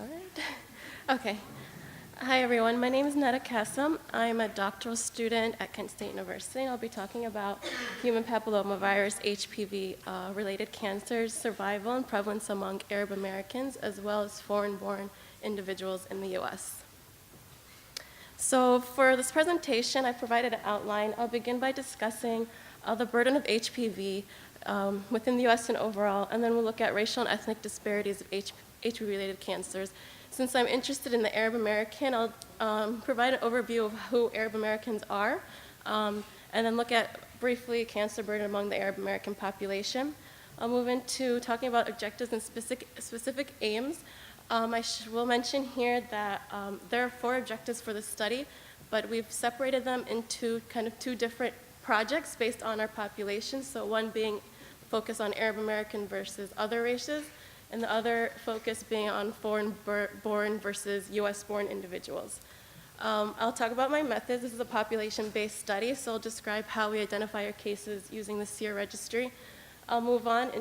All right. Okay. Hi, everyone. My name is Neda Kasim. I'm a doctoral student at Kent State University, and I'll be talking about human papillomavirus, HPV-related cancers, survival and prevalence among Arab Americans, as well as foreign-born individuals in the U.S. So for this presentation, I provided an outline. I'll begin by discussing the burden of HPV within the U.S. and overall, and then we'll look at racial and ethnic disparities of HPV-related cancers. Since I'm interested in the Arab American, I'll provide an overview of who Arab Americans are, and then look at briefly cancer burden among the Arab American population. I'll move into talking about objectives and specific aims. Will mention here that there are 4 objectives for the study, but we've separated them into kind of 2 different projects based on our population. So one being focus on Arab American versus other races, and the other focus being on foreign-born versus US-born individuals. I'll talk about my methods. This is a population-based study, so I'll describe how we identify our cases using the SEER registry. I'll move on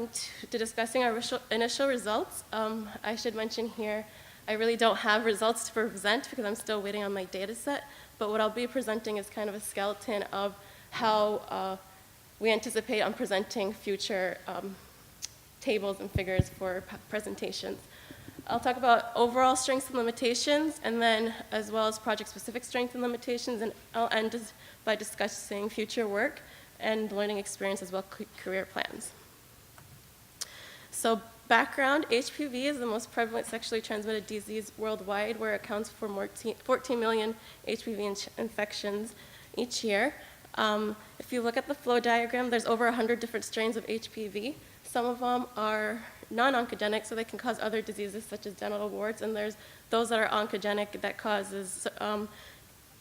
to discussing our initial results. I should mention here, I really don't have results to present because I'm still waiting on my data set, but what I'll be presenting is kind of a skeleton of how we anticipate on presenting future tables and figures for presentations. I'll talk about overall strengths and limitations, and then as well as project-specific strengths and limitations, and I'll end by discussing future work and learning experience as well as career plans. So background, HPV is the most prevalent sexually transmitted disease worldwide, where it accounts for 14 million HPV infections each year. If you look at the flow diagram, there's over 100 different strains of HPV. Some of them are non-oncogenic, so they can cause other diseases such as genital warts, and there's those that are oncogenic that causes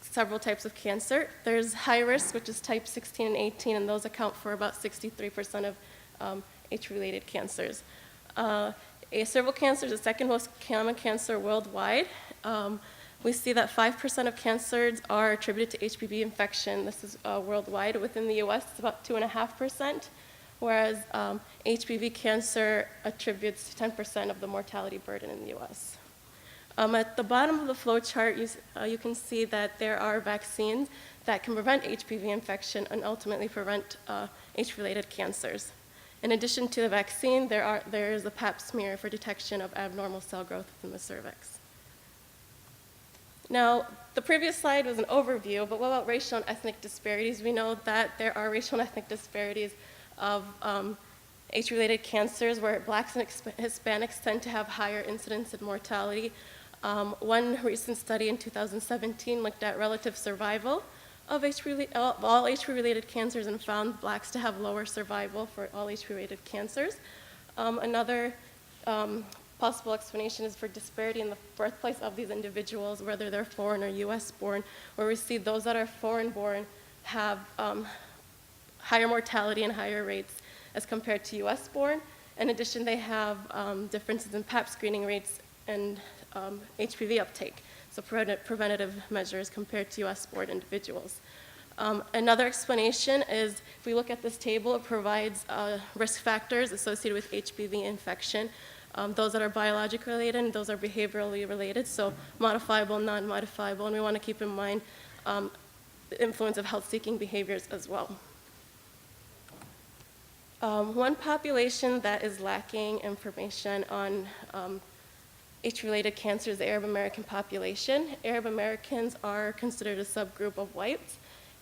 several types of cancer. There's high risk, which is type 16 and 18, and those account for about 63% of H-related cancers. Cervical cancer is the second most common cancer worldwide. We see that 5% of cancers are attributed to HPV infection. This is worldwide. Within the US, it's about 2.5%, whereas HPV cancer attributes 10% of the mortality burden in the US. At the bottom of the flow chart, you can see that there are vaccines that can prevent HPV infection and ultimately prevent H-related cancers. In addition to the vaccine, there is a Pap smear for detection of abnormal cell growth within the cervix. Now, the previous slide was an overview, but what about racial and ethnic disparities? We know that there are racial and ethnic disparities of H-related cancers where Blacks and Hispanics tend to have higher incidence and mortality. One recent study in 2017 looked at relative survival of all HPV-related cancers and found Blacks to have lower survival for all HPV-related cancers. Another possible explanation is for disparity in the birthplace of these individuals, whether they're foreign or US-born, where we see those that are foreign-born have higher mortality and higher rates as compared to US-born. In addition, they have differences in Pap screening rates and HPV uptake, so preventative measures compared to US-born individuals. Another explanation is, if we look at this table, it provides risk factors associated with HPV infection. Those that are biologically related and those are behaviorally related, so modifiable, non-modifiable, and we want to keep in mind the influence of health-seeking behaviors as well. One population that is lacking information on H-related cancer is the Arab American population. Arab Americans are considered a subgroup of whites,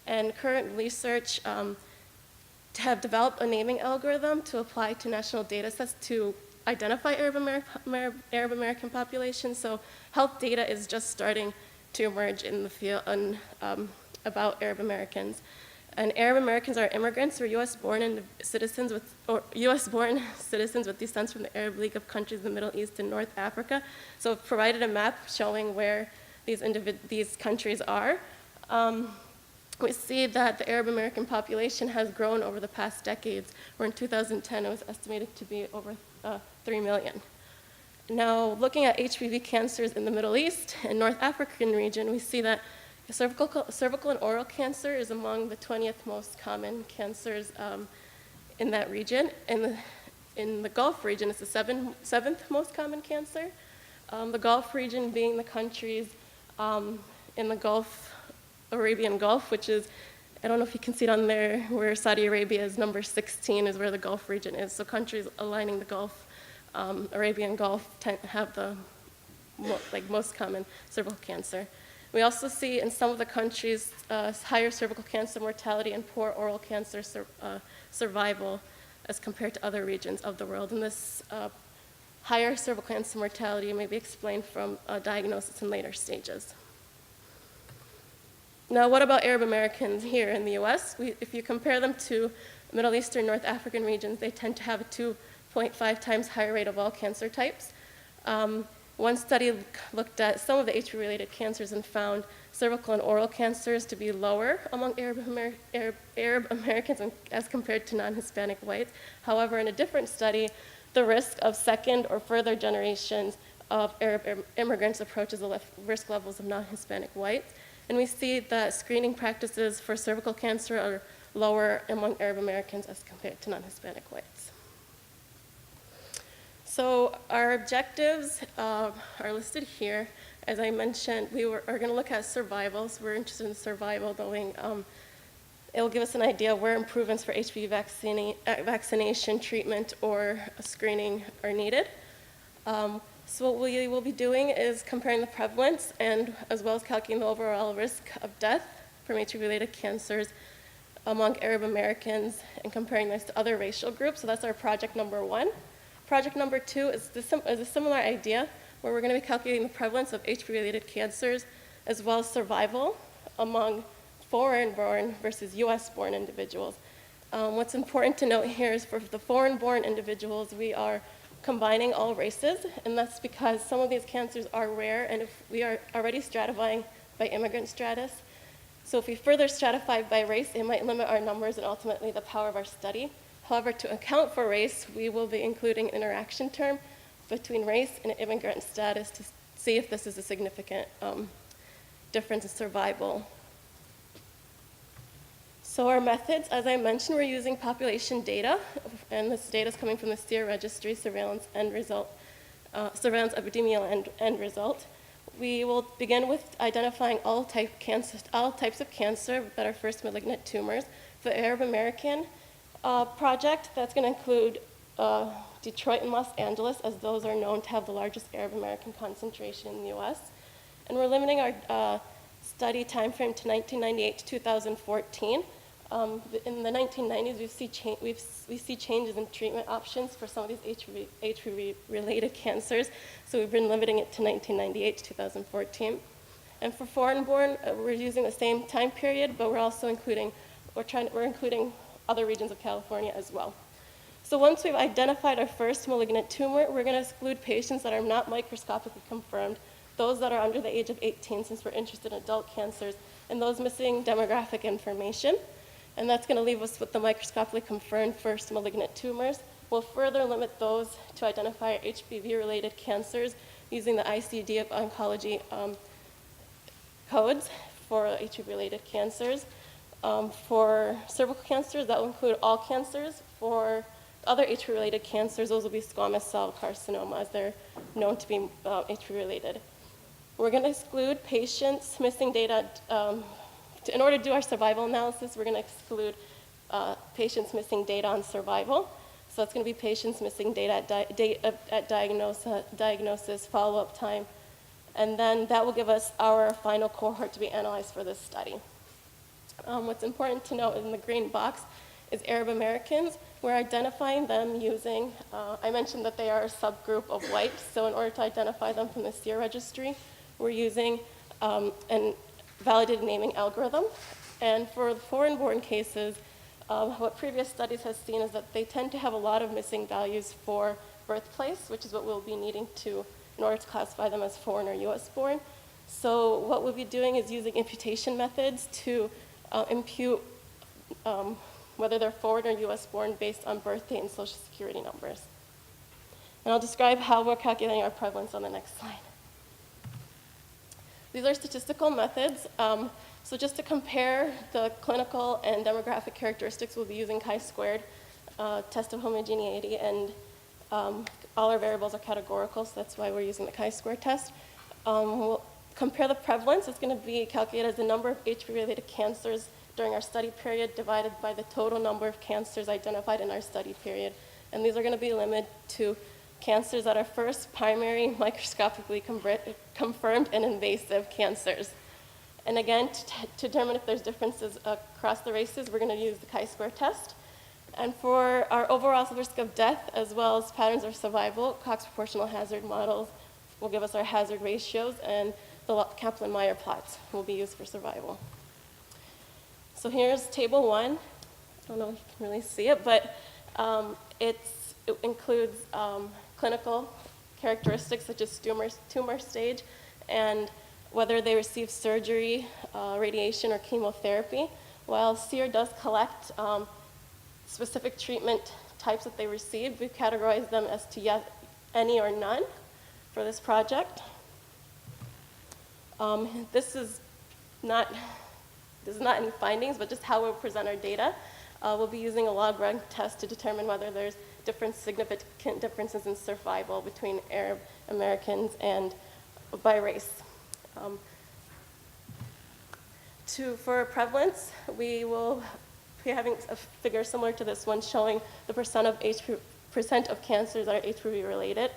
and current research have developed a naming algorithm to apply to national data sets to identify Arab American population. So health data is just starting to emerge in the field about Arab Americans. And Arab Americans are immigrants who are US-born citizens with descent from the Arab League of countries in the Middle East and North Africa. So I've provided a map showing where these countries are. We see that the Arab American population has grown over the past decades, where in 2010 it was estimated to be over 3 million. Now, looking at HPV cancers in the Middle East and North African region, we see that cervical and oral cancer is among the 20th most common cancers in that region. In the Gulf region, it's the seventh most common cancer. The Gulf region being the countries in the Gulf, Arabian Gulf, which is, I don't know if you can see it on there, where Saudi Arabia is number 16 is where the Gulf region is. So countries aligning the Gulf, Arabian Gulf have the most common cervical cancer. We also see in some of the countries higher cervical cancer mortality and poor oral cancer survival as compared to other regions of the world. And this higher cervical cancer mortality may be explained from diagnosis in later stages. Now, what about Arab Americans here in the US? If you compare them to Middle Eastern, North African regions, they tend to have a 2.5 times higher rate of all cancer types. One study looked at some of the HIV-related cancers and found cervical and oral cancers to be lower among Arab Americans as compared to non-Hispanic whites. However, in a different study, the risk of second or further generations of Arab immigrants approaches the risk levels of non-Hispanic whites. And we see that screening practices for cervical cancer are lower among Arab Americans as compared to non-Hispanic whites. So our objectives are listed here. As I mentioned, are going to look at survival. So we're interested in survival, knowing it will give us an idea where improvements for HPV vaccination, treatment, or screening are needed. So what we will be doing is comparing the prevalence and as well as calculating the overall risk of death from HIV-related cancers among Arab Americans and comparing this to other racial groups. So that's our project number 1. Project number 2 is a similar idea where we're going to be calculating the prevalence of HIV-related cancers as well as survival among foreign-born versus US-born individuals. What's important to note here is for the foreign-born individuals, we are combining all races, and that's because some of these cancers are rare, and if we are already stratifying by immigrant status, so if we further stratify by race, it might limit our numbers and ultimately the power of our study. However, to account for race, we will be including an interaction term between race and immigrant status to see if this is a significant difference in survival. So our methods, as I mentioned, we're using population data, and this data is coming from the SEER registry, surveillance epidemiology end result. We will begin with identifying all types of cancer that are first malignant tumors. For the Arab American project, that's going to include Detroit and Los Angeles, as those are known to have the largest Arab American concentration in the US. And we're limiting our study timeframe to 1998 to 2014. In the 1990s, we see changes in treatment options for some of these HIV-related cancers, so we've been limiting it to 1998 to 2014. And for foreign-born, we're using the same time period, but we're also including other regions of California as well. So once we've identified our first malignant tumor, we're going to exclude patients that are not microscopically confirmed, those that are under the age of 18, since we're interested in adult cancers, and those missing demographic information. And that's going to leave us with the microscopically confirmed first malignant tumors. We'll further limit those to identify HPV-related cancers using the ICD of oncology codes for HPV-related cancers. For cervical cancers, that will include all cancers. For other HPV-related cancers, those will be squamous cell carcinoma, as they're known to be HPV-related. We're going to exclude patients missing data. In order to do our survival analysis, we're going to exclude patients missing data on survival. So it's going to be patients missing data at diagnosis, follow-up time, and then that will give us our final cohort to be analyzed for this study. What's important to note in the green box is Arab Americans. We're identifying them using, I mentioned that they are a subgroup of whites, so in order to identify them from the SEER registry, we're using an validated naming algorithm. And for the foreign-born cases, what previous studies have seen is that they tend to have a lot of missing values for birthplace, which is what we'll be needing to in order to classify them as foreign or US-born. So what we'll be doing is using imputation methods to impute whether they're foreign or US-born based on birth date and social security numbers. And I'll describe how we're calculating our prevalence on the next slide. These are statistical methods. So just to compare the clinical and demographic characteristics, we'll be using chi-squared test of homogeneity and all our variables are categorical, so that's why we're using the chi-square test. We'll compare the prevalence. It's going to be calculated as the number of HPV-related cancers during our study period divided by the total number of cancers identified in our study period. And these are going to be limited to cancers that are first primary microscopically confirmed and invasive cancers. And again, to determine if there's differences across the races, we're going to use the chi-square test. And for our overall risk of death, as well as patterns of survival, Cox proportional hazard models will give us our hazard ratios, and the Kaplan-Meier plots will be used for survival. So here's table 1. I don't know if you can really see it, but it includes clinical characteristics such as tumor stage and whether they receive surgery, radiation, or chemotherapy, while SEER does collect specific treatment types that they received. We've categorized them as to yes, any or none for this project. This is not any findings, but just how we'll present our data. We'll be using a log rank test to determine whether there's significant differences in survival between Arab Americans and by race. For prevalence, we will be having a figure similar to this one showing the percent of cancers that are HPV related.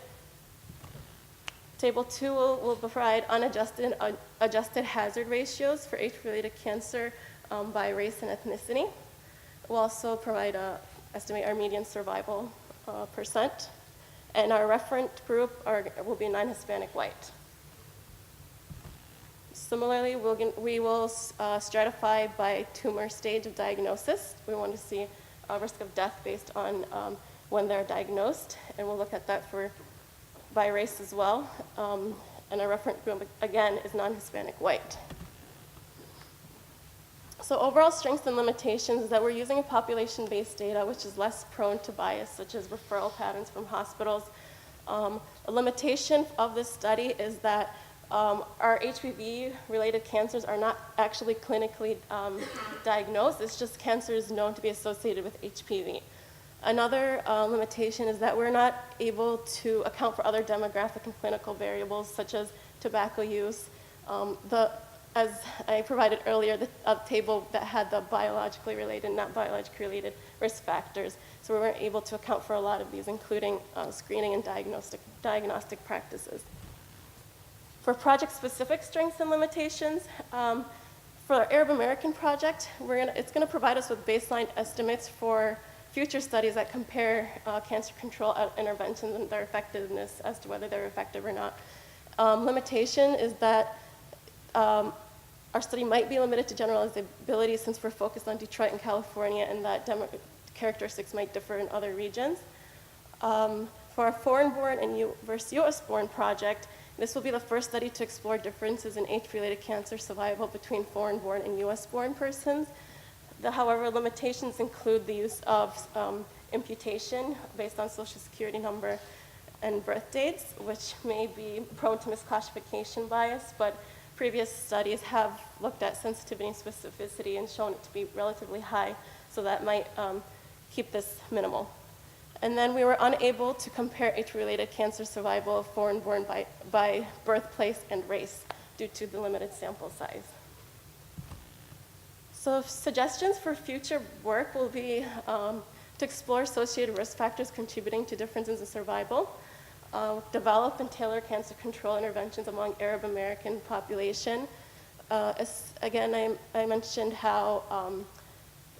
Table 2 will provide unadjusted and adjusted hazard ratios for HPV-related cancer by race and ethnicity. We'll also estimate our median survival percent. And our referent group will be non-Hispanic white. Similarly, we will stratify by tumor stage of diagnosis. We want to see a risk of death based on when they're diagnosed, and we'll look at that by race as well. And our reference group, again, is non-Hispanic white. So overall strengths and limitations is that we're using a population-based data, which is less prone to bias, such as referral patterns from hospitals. A limitation of this study is that our HPV-related cancers are not actually clinically diagnosed. It's just cancers known to be associated with HPV. Another limitation is that we're not able to account for other demographic and clinical variables, such as tobacco use. As I provided earlier, the table that had the biologically related and not biologically related risk factors. So we weren't able to account for a lot of these, including screening and diagnostic practices. For project-specific strengths and limitations, for our Arab American project, it's going to provide us with baseline estimates for future studies that compare cancer control interventions and their effectiveness as to whether they're effective or not. Limitation is that our study might be limited to generalizability since we're focused on Detroit and California, and that characteristics might differ in other regions. For our foreign-born and versus U.S.-born project, this will be the first study to explore differences in age-related cancer survival between foreign-born and U.S.-born persons. However, limitations include the use of imputation based on Social Security number and birth dates, which may be prone to misclassification bias, but previous studies have looked at sensitivity and specificity and shown it to be relatively high, so that might keep this minimal. And then we were unable to compare age-related cancer survival of foreign-born by birthplace and race due to the limited sample size. So suggestions for future work will be to explore associated risk factors contributing to differences in survival, develop and tailor cancer control interventions among Arab American population. Again, I mentioned how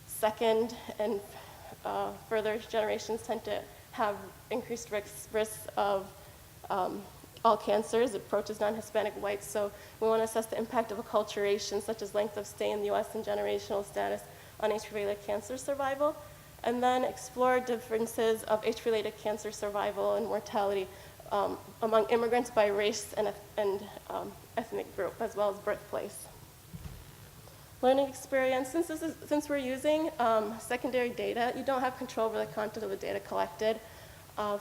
second and further generations tend to have increased risks of all cancers, approaches non-Hispanic whites. So we want to assess the impact of acculturation, such as length of stay in the U.S. and generational status on age-related cancer survival, and then explore differences of age-related cancer survival and mortality among immigrants by race and ethnic group, as well as birthplace. Learning experience, since we're using secondary data, you don't have control over the content of the data collected.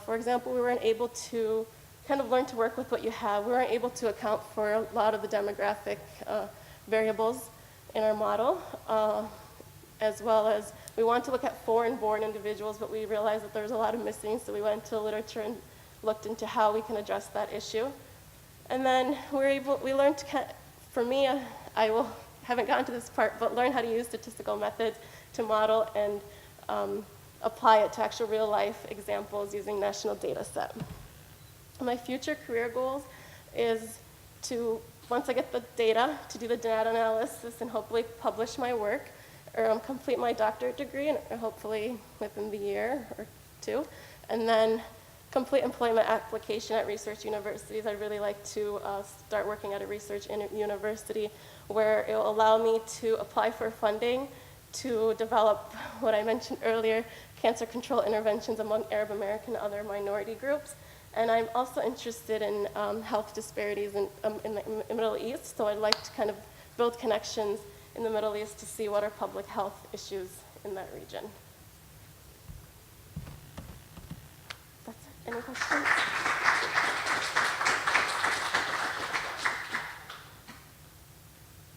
For example, we weren't able to kind of learn to work with what you have. We weren't able to account for a lot of the demographic variables in our model, as well as we wanted to look at foreign-born individuals, but we realized that there was a lot of missing, so we went to literature and looked into how we can address that issue. And then we learned to, for me, haven't gotten to this part, but learn how to use statistical methods to model and apply it to actual real life examples using national data set. My future career goals is to, once I get the data, to do the data analysis and hopefully publish my work or complete my doctorate degree, and hopefully within the year or two, and then complete employment application at research universities. I'd really like to start working at a research university where it will allow me to apply for funding to develop what I mentioned earlier, cancer control interventions among Arab American and other minority groups. And I'm also interested in health disparities in the Middle East, so I'd like to kind of build connections in the Middle East to see what are public health issues in that region. That's it. Any questions?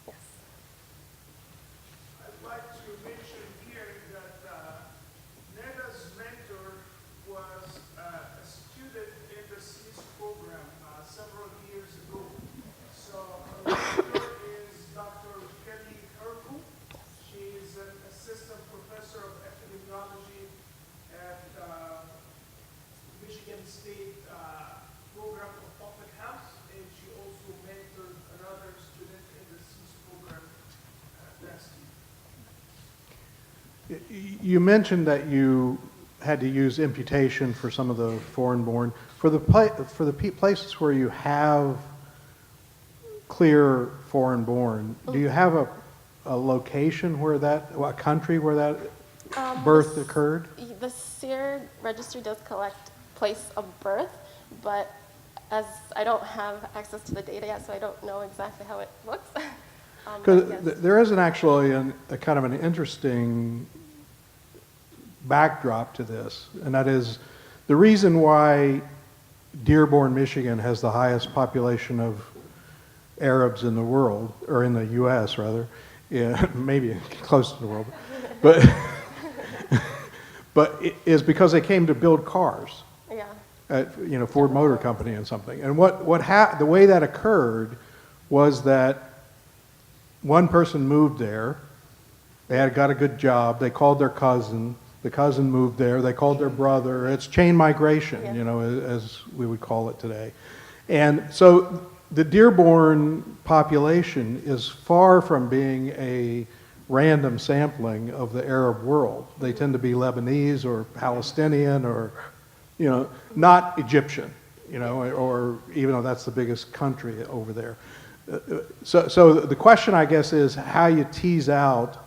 Yes. I'd like to mention here that Neda's mentor was a student in the CIS program several years ago. So her mentor is Dr. Kelly Herku. She is an assistant professor of epidemiology at Michigan State program of public health, and she also mentored another student in the CIS program last year. You mentioned that you had to use imputation for some of the foreign-born. For the places where you have clear foreign-born, do you have a location where a country where that birth occurred? The SEER registry does collect place of birth, but as I don't have access to the data yet, so I don't know exactly how it looks. Because yes. there isn't actually a kind of an interesting backdrop to this, and that is the reason why Dearborn, Michigan has the highest population of Arabs in the world, or in the U.S. rather, yeah, maybe close to the world, but it is because they came to build cars. Yeah. At Ford Motor Company and something. And the way that occurred was that one person moved there, they had got a good job, they called their cousin, the cousin moved there, they called their brother. It's chain migration, yeah. As we would call it today. And so the Dearborn population is far from being a random sampling of the Arab world. They tend to be Lebanese or Palestinian or not Egyptian, or even though that's the biggest country over there. So the question, I guess, is how you tease out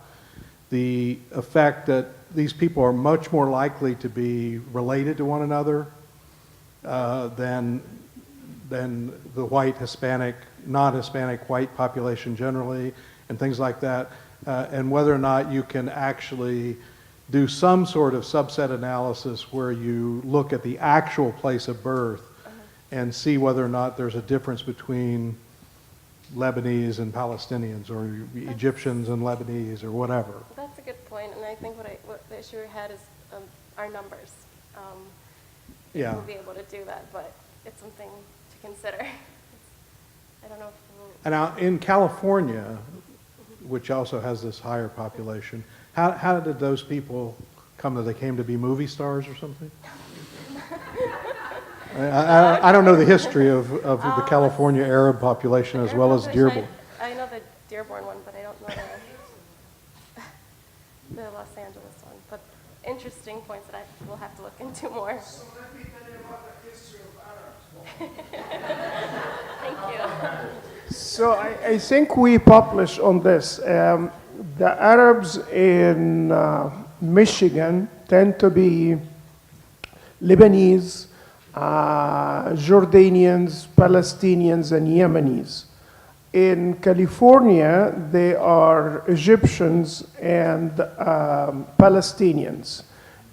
the effect that these people are much more likely to be related to one another than the white, Hispanic, non-Hispanic white population generally, and things like that, and whether or not you can actually do some sort of subset analysis where you look at the actual place of birth and see whether or not there's a difference between Lebanese and Palestinians, or Egyptians and Lebanese, or whatever. That's a good point, and I think what the issue we had is our numbers. Yeah. We'll be able to do that, but it's something to consider. I don't know if And now in California, which also has this higher population, how did those people come to? They came to be movie stars or something? I don't know the history of the California Arab population as well as Dearborn. I know the Dearborn one, but I don't know the Los Angeles one. But interesting points that I will have to look into more. So let me tell you about the history of Arabs. Thank you. So I think we published on this. The Arabs in Michigan tend to be Lebanese, Jordanians, Palestinians, and Yemenis. In California, they are Egyptians and Palestinians.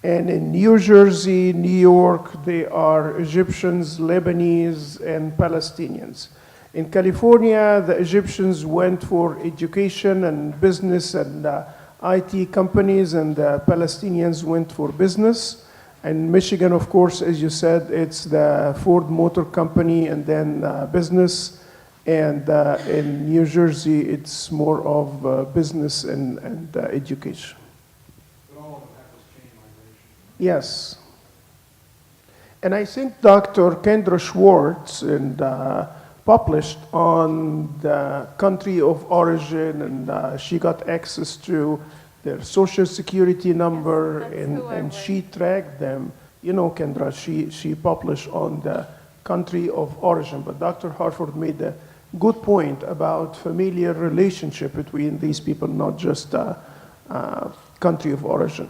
And in New Jersey, New York, they are Egyptians, Lebanese, and Palestinians. In California, the Egyptians went for education and business and IT companies, and the Palestinians went for business. In Michigan, of course, as you said, it's the Ford Motor Company and then business. And in New Jersey, it's more of business and education. But all of it happens chain migration. Yes. And I think Dr. Kendra Schwartz published on the country of origin, and she got access to their social security number, Yes, that's who I and work. she tracked them. You know, Kendra, she published on the country of origin, but Dr. Harford made a good point about familiar relationship between these people, not just country of origin.